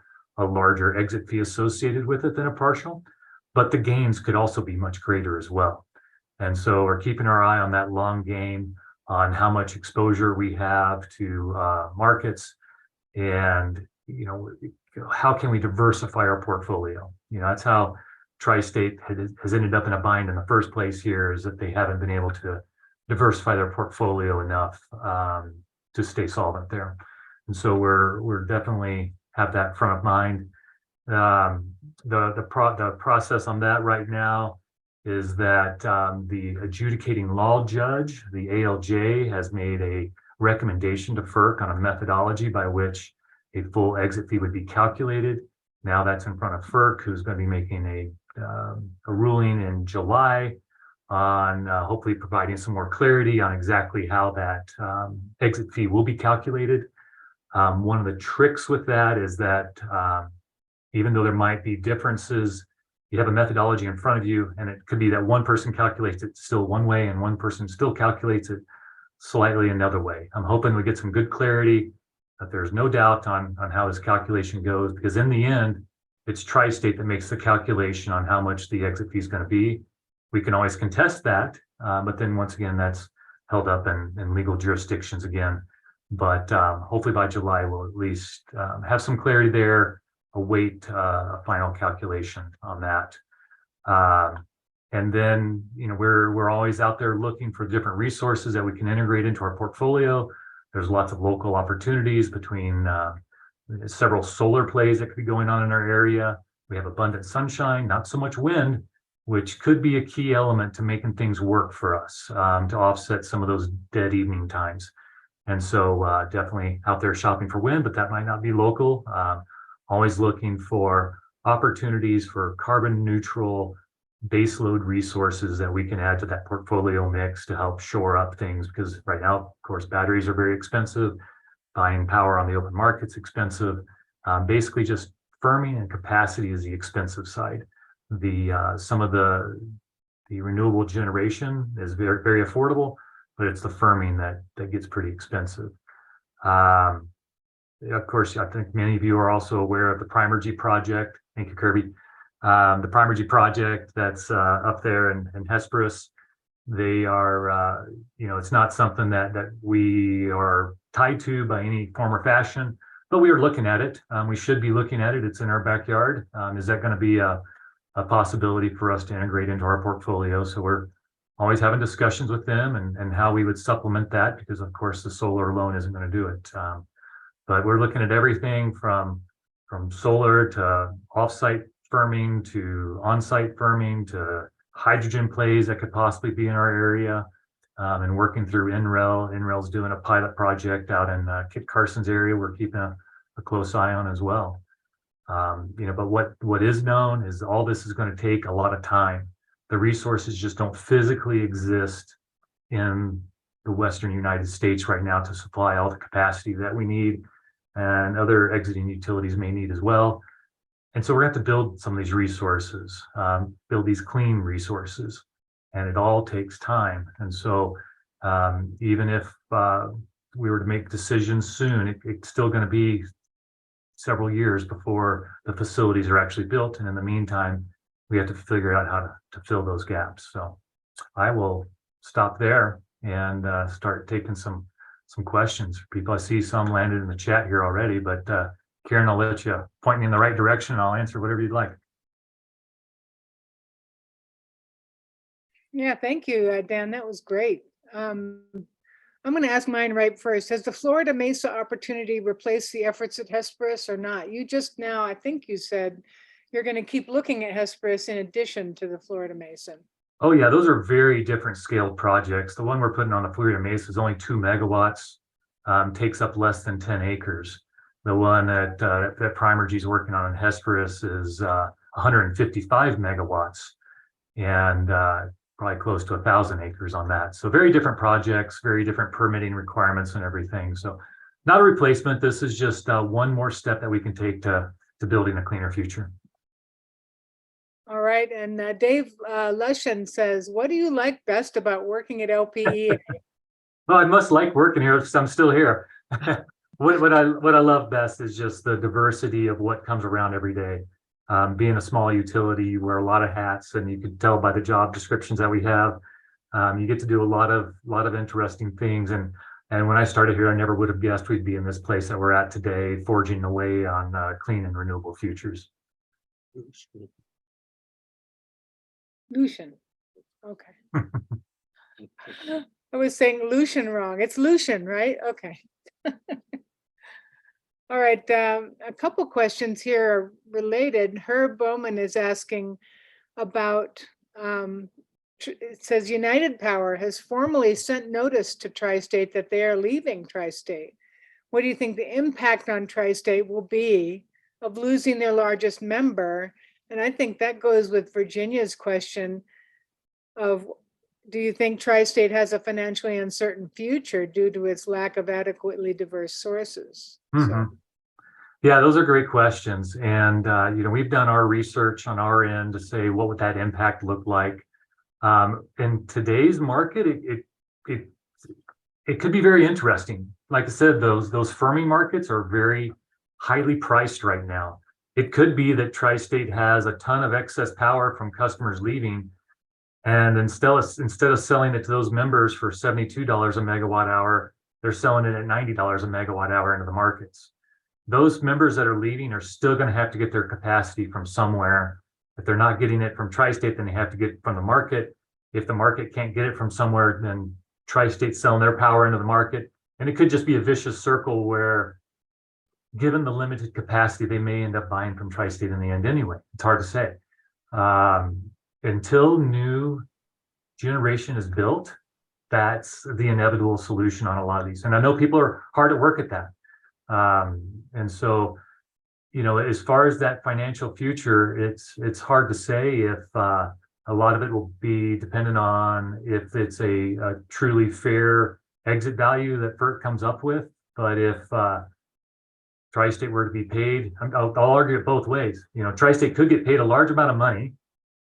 larger exit fee associated with it than a partial, but the gains could also be much greater as well. And so we're keeping our eye on that long game, on how much exposure we have to markets, and how can we diversify our portfolio. That's how Tri-State has ended up in a bind in the first place here, is that they haven't been able to diversify their portfolio enough to stay solvent there. And so we're definitely have that front of mind. The process on that right now is that the adjudicating law judge, the ALJ, has made a recommendation to FERC on a methodology by which a full exit fee would be calculated. Now that's in front of FERC, who's going to be making a ruling in July on hopefully providing some more clarity on exactly how that exit fee will be calculated. One of the tricks with that is that even though there might be differences, you have a methodology in front of you, and it could be that one person calculates it still one way and one person still calculates it slightly another way. I'm hoping we get some good clarity, that there's no doubt on how this calculation goes, because in the end, it's Tri-State that makes the calculation on how much the exit fee is going to be. We can always contest that, but then once again, that's held up in legal jurisdictions again. But hopefully by July, we'll at least have some clarity there, await a final calculation on that. And then, we're always out there looking for different resources that we can integrate into our portfolio. There's lots of local opportunities between several solar plays that could be going on in our area. We have abundant sunshine, not so much wind, which could be a key element to making things work for us, to offset some of those dead evening times. And so definitely out there shopping for wind, but that might not be local. Always looking for opportunities for carbon neutral baseload resources that we can add to that portfolio mix to help shore up things, because right now, of course, batteries are very expensive. Buying power on the open market's expensive. Basically just firming and capacity is the expensive side. Some of the renewable generation is very, very affordable, but it's the firming that gets pretty expensive. Of course, I think many of you are also aware of the Primergy project. Thank you, Kirby. The Primergy project that's up there in Hesperus. They are, it's not something that we are tied to by any form or fashion, but we are looking at it. We should be looking at it. It's in our backyard. Is that going to be a possibility for us to integrate into our portfolio? So we're always having discussions with them and how we would supplement that, because of course the solar alone isn't going to do it. But we're looking at everything from solar to offsite firming to on-site firming to hydrogen plays that could possibly be in our area, and working through NREL. NREL's doing a pilot project out in Kit Carson's area. We're keeping a close eye on as well. But what is known is all this is going to take a lot of time. The resources just don't physically exist in the Western United States right now to supply all the capacity that we need, and other exiting utilities may need as well. And so we're going to have to build some of these resources, build these clean resources, and it all takes time. And so even if we were to make decisions soon, it's still going to be several years before the facilities are actually built. And in the meantime, we have to figure out how to fill those gaps. So I will stop there and start taking some questions. People, I see some landed in the chat here already, but Karen, I'll let you point me in the right direction. I'll answer whatever you'd like. Yeah, thank you, Dan. That was great. I'm going to ask mine right first. Has the Florida Mesa opportunity replaced the efforts at Hesperus or not? You just now, I think you said you're going to keep looking at Hesperus in addition to the Florida Mesa. Oh yeah, those are very different scale projects. The one we're putting on the Florida Mesa is only 2 megawatts, takes up less than 10 acres. The one that Primergy is working on in Hesperus is 155 megawatts, and probably close to 1,000 acres on that. So very different projects, very different permitting requirements and everything. So not a replacement. This is just one more step that we can take to building a cleaner future. All right, and Dave Lushan says, what do you like best about working at LPEA? Well, I must like working here because I'm still here. What I love best is just the diversity of what comes around every day. Being a small utility, you wear a lot of hats, and you can tell by the job descriptions that we have. You get to do a lot of interesting things. And when I started here, I never would have guessed we'd be in this place that we're at today, forging away on clean and renewable futures. Lucian. Okay. I was saying Lucian wrong. It's Lucian, right? Okay. All right. A couple questions here are related. Herb Bowman is asking about, it says United Power has formally sent notice to Tri-State that they are leaving Tri-State. What do you think the impact on Tri-State will be of losing their largest member? And I think that goes with Virginia's question of, do you think Tri-State has a financially uncertain future due to its lack of adequately diverse sources? Mm-hmm. Yeah, those are great questions. And, we've done our research on our end to say, what would that impact look like? In today's market, it could be very interesting. Like I said, those firming markets are very highly priced right now. It could be that Tri-State has a ton of excess power from customers leaving, and instead of selling it to those members for $72 a megawatt hour, they're selling it at $90 a megawatt hour into the markets. Those members that are leaving are still going to have to get their capacity from somewhere. If they're not getting it from Tri-State, then they have to get it from the market. If the market can't get it from somewhere, then Tri-State's selling their power into the market. And it could just be a vicious circle where, given the limited capacity, they may end up buying from Tri-State in the end anyway. It's hard to say. Until new generation is built, that's the inevitable solution on a lot of these. And I know people are hard at work at that. And so, as far as that financial future, it's hard to say if a lot of it will be dependent on if it's a truly fair exit value that FERC comes up with. But if Tri-State were to be paid, I'll argue it both ways. Tri-State could get paid a large amount of money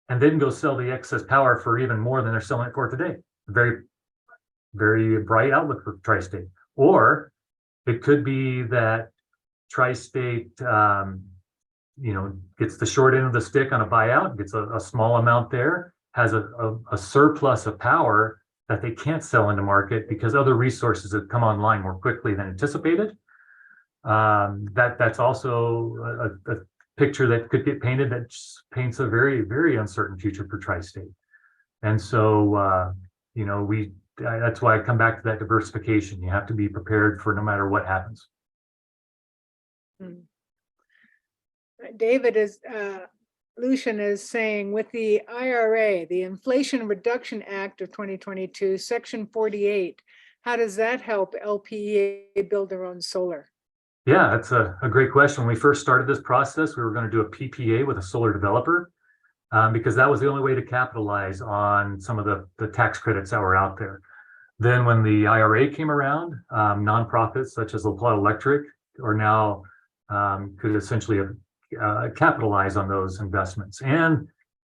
and then go sell the excess power for even more than they're selling it for today. Very, very bright outlook for Tri-State. Or it could be that Tri-State, gets the short end of the stick on a buyout, gets a small amount there, has a surplus of power that they can't sell into market because other resources have come online more quickly than anticipated. That's also a picture that could get painted that paints a very, very uncertain future for Tri-State. And so, that's why I come back to that diversification. You have to be prepared for no matter what happens. David Lucian is saying, with the IRA, the Inflation Reduction Act of 2022, Section 48, how does that help LPEA build their own solar? Yeah, that's a great question. When we first started this process, we were going to do a PPA with a solar developer because that was the only way to capitalize on some of the tax credits that were out there. Then when the IRA came around, nonprofits such as LPEA Electric are now could essentially capitalize on those investments. And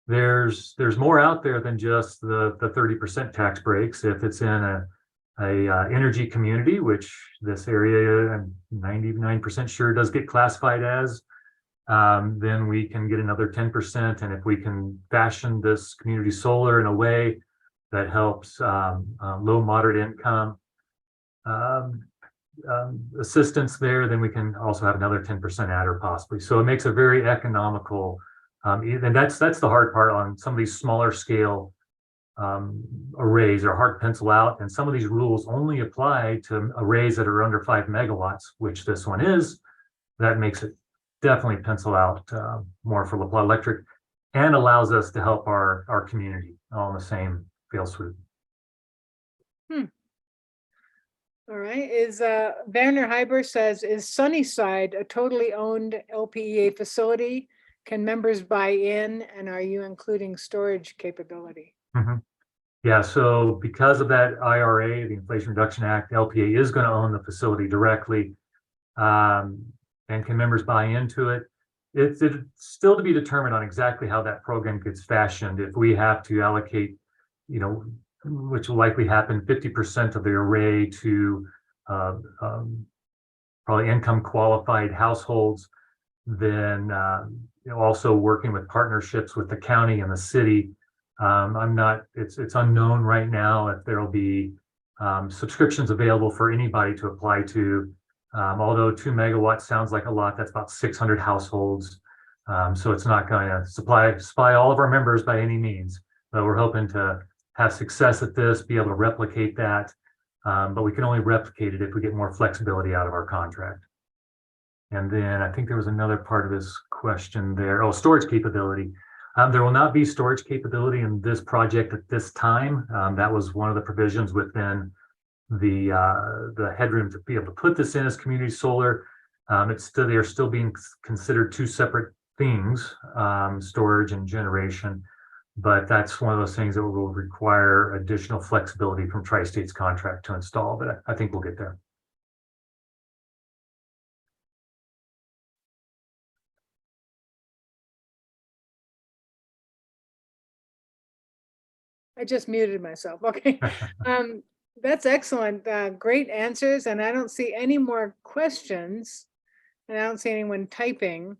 there's more out there than just the 30% tax breaks. If it's in a energy community, which this area I'm 99% sure does get classified as, then we can get another 10%. And if we can fashion this community solar in a way that helps low, moderate income assistance there, then we can also have another 10% adder possibly. So it makes a very economical, and that's the hard part on some of these smaller scale arrays are hard to pencil out. And some of these rules only apply to arrays that are under 5 megawatts, which this one is. That makes it definitely pencil out more for LPEA Electric and allows us to help our community all in the same feel swoop. All right, Werner Heiber says, is Sunnyside a totally owned LPEA facility? Can members buy in, and are you including storage capability? Yeah, so because of that IRA, the Inflation Reduction Act, LPEA is going to own the facility directly. And can members buy into it? It's still to be determined on exactly how that program gets fashioned. If we have to allocate, which will likely happen, 50% of the array to probably income qualified households, then also working with partnerships with the county and the city. It's unknown right now if there'll be subscriptions available for anybody to apply to. Although 2 megawatts sounds like a lot, that's about 600 households. So it's not going to supply all of our members by any means, but we're hoping to have success at this, be able to replicate that. But we can only replicate it if we get more flexibility out of our contract. And then I think there was another part of this question there. Oh, storage capability. There will not be storage capability in this project at this time. That was one of the provisions within the headroom to be able to put this in as community solar. They're still being considered two separate things, storage and generation. But that's one of those things that will require additional flexibility from Tri-State's contract to install. But I think we'll get there. I just muted myself. Okay. That's excellent. Great answers. And I don't see any more questions. And I don't see anyone typing.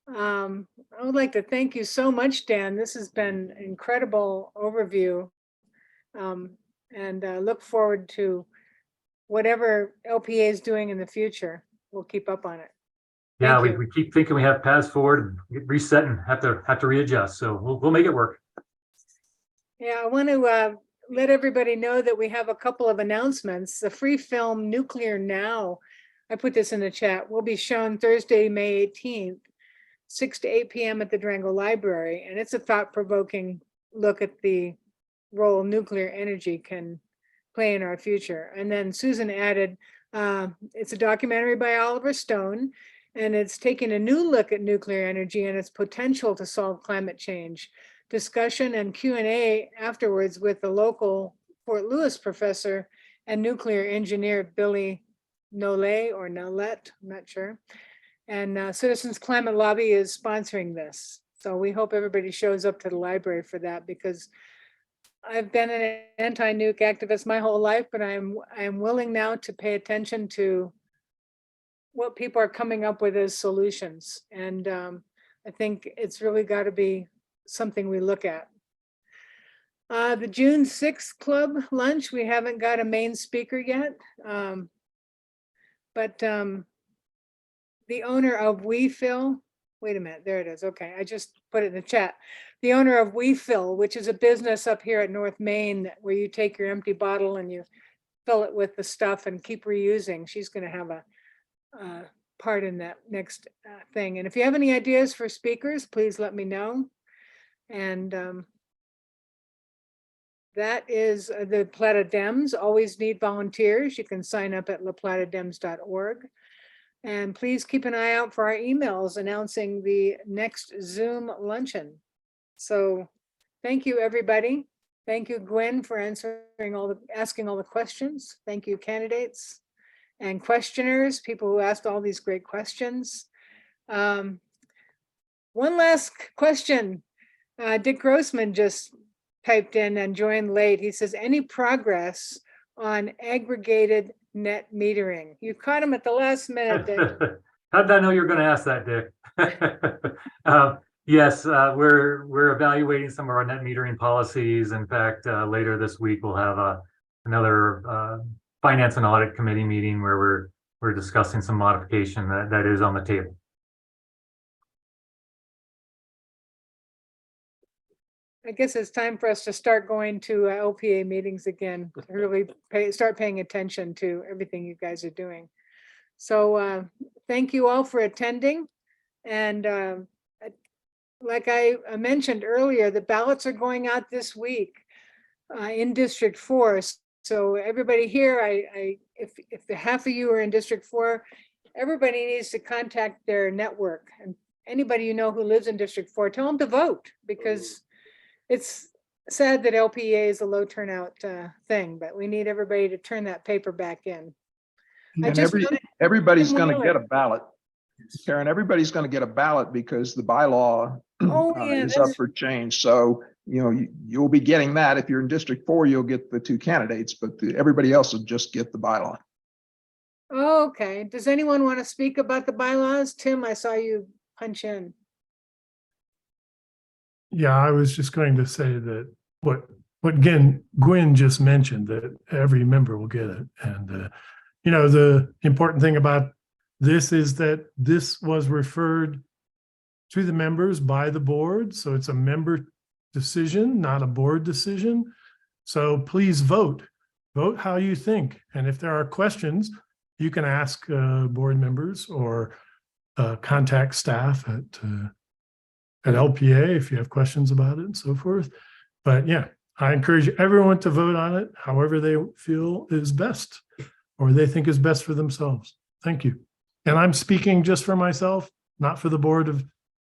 I would like to thank you so much, Dan. This has been an incredible overview. And look forward to whatever LPEA is doing in the future. We'll keep up on it. Yeah, we keep thinking we have paths forward and get reset and have to readjust. So we'll make it work. Yeah, I want to let everybody know that we have a couple of announcements. The free film Nuclear Now, I put this in the chat, will be shown Thursday, May 18th, 6 to 8 p.m. at the Durango Library. And it's a thought-provoking look at the role nuclear energy can play in our future. And then Susan added, it's a documentary by Oliver Stone, and it's taking a new look at nuclear energy and its potential to solve climate change. Discussion and Q&A afterwards with the local Fort Lewis professor and nuclear engineer Billy Nollet, I'm not sure. And Citizens Climate Lobby is sponsoring this. So we hope everybody shows up to the library for that, because I've been an anti-nuke activist my whole life, but I'm willing now to pay attention to what people are coming up with as solutions. And I think it's really got to be something we look at. The June 6th Club Lunch, we haven't got a main speaker yet, but the owner of WeFill, wait a minute, there it is. Okay, I just put it in the chat. The owner of WeFill, which is a business up here at North Main where you take your empty bottle and you fill it with the stuff and keep reusing. She's going to have a part in that next thing. And if you have any ideas for speakers, please let me know. And that is the Plata Dems always need volunteers. You can sign up at laplatadem's.org. And please keep an eye out for our emails announcing the next Zoom luncheon. So thank you, everybody. Thank you, Gwen, for asking all the questions. Thank you, candidates and questioners, people who asked all these great questions. One last question. Dick Grossman just typed in and joined late. He says, any progress on aggregated net metering? You caught him at the last minute, Dick. How did I know you were going to ask that, Dick? Yes, we're evaluating some of our net metering policies. In fact, later this week we'll have another Finance and Audit Committee meeting where we're discussing some modification that is on the table. I guess it's time for us to start going to LPEA meetings again, to really start paying attention to everything you guys are doing. So thank you all for attending. And like I mentioned earlier, the ballots are going out this week in District 4. So everybody here, if the half of you are in District 4, everybody needs to contact their network. And anybody you know who lives in District 4, tell them to vote, because it's sad that LPEA is a low turnout thing, but we need everybody to turn that paper back in. And everybody's going to get a ballot. Karen, everybody's going to get a ballot because the bylaw is up for change. So, you'll be getting that. If you're in District 4, you'll get the 2 candidates, but everybody else will just get the bylaw. Oh, okay. Does anyone want to speak about the bylaws? Tim, I saw you punch in. Yeah, I was just going to say that what Gwen just mentioned, that every member will get it. And, the important thing about this is that this was referred to the members by the board. So it's a member decision, not a board decision. So please vote how you think. And if there are questions, you can ask board members or contact staff at LPEA if you have questions about it and so forth. But yeah, I encourage everyone to vote on it however they feel is best or they think is best for themselves. Thank you. And I'm speaking just for myself, not for the board of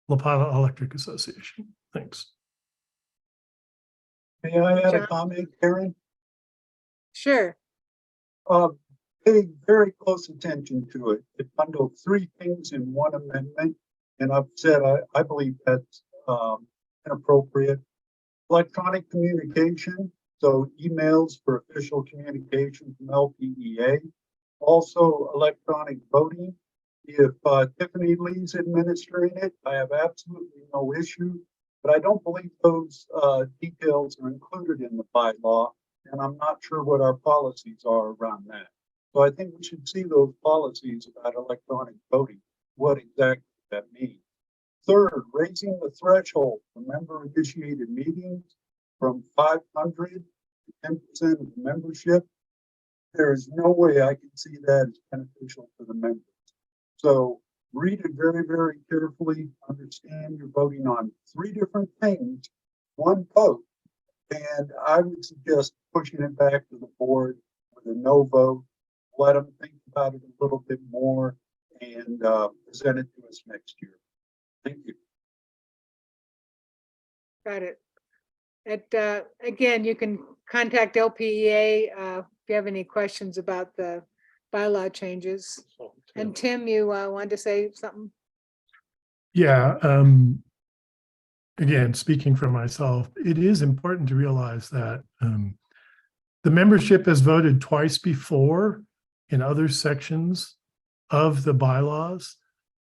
La Plata Electric Association. Thanks. May I add a comment, Karen? Sure. Pay very close attention to it. It bundled 3 things in one amendment, and I've said I believe that's inappropriate. Electronic communication, so emails for official communication from LPEA. Also electronic voting. If Tiffany Lee's administering it, I have absolutely no issue, but I don't believe those details are included in the bylaw, and I'm not sure what our policies are around that. So I think we should see those policies about electronic voting, what exactly that means. Third, raising the threshold for member-initiated meetings from 500 to 10% of the membership. There is no way I can see that as beneficial for the members. So read it very, very carefully. Understand you're voting on 3 different things, 1 vote. And I would suggest pushing it back to the board with a no vote. Let them think about it a little bit more and present it to us next year. Thank you. Got it. Again, you can contact LPEA if you have any questions about the bylaw changes. And Tim, you wanted to say something? Yeah. Again, speaking for myself, it is important to realize that the membership has voted twice before in other sections of the bylaws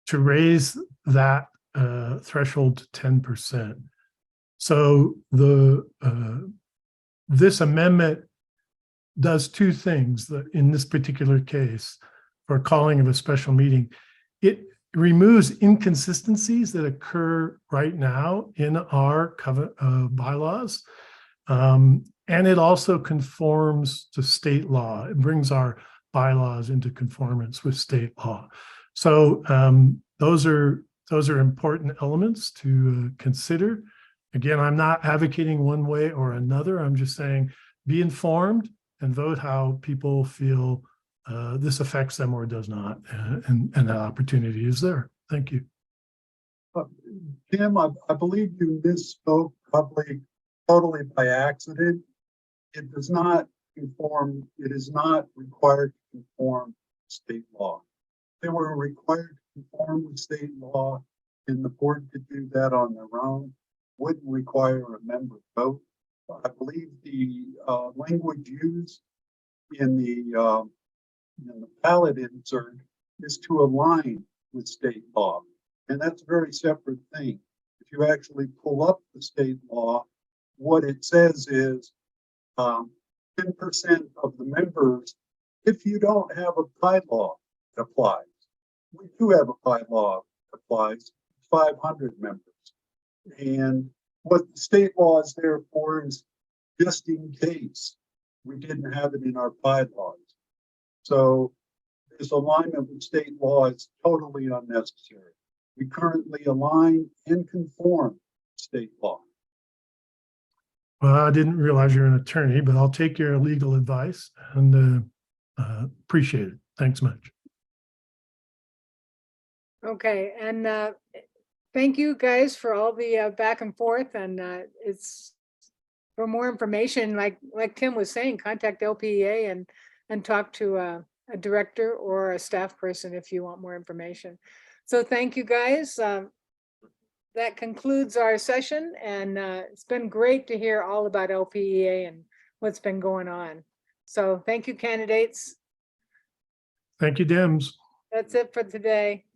to raise that threshold to 10%. So this amendment does 2 things in this particular case for calling of a special meeting. It removes inconsistencies that occur right now in our bylaws. And it also conforms to state law. It brings our bylaws into conformance with state law. So those are important elements to consider. Again, I'm not advocating one way or another. I'm just saying be informed and vote how people feel this affects them or does not, and that opportunity is there. Thank you. Tim, I believe you misspoke probably totally by accident. It does not conform, it is not required to conform to state law. If they were required to conform with state law and the board could do that on their own, wouldn't require a member vote. I believe the language used in the ballot insert is to align with state law. And that's a very separate thing. If you actually pull up the state law, what it says is 10% of the members, if you don't have a bylaw that applies. We do have a bylaw that applies, 500 members. And what the state law is there for is just in case we didn't have it in our bylaws. So this alignment with state law is totally unnecessary. We currently align and conform to state law. Well, I didn't realize you're an attorney, but I'll take your legal advice and appreciate it. Thanks much. Okay, and thank you guys for all the back and forth, and it's for more information, like Tim was saying, contact LPEA and talk to a director or a staff person if you want more information. So thank you guys. That concludes our session, and it's been great to hear all about LPEA and what's been going on. So thank you, candidates. Thank you, Dems. That's it for today.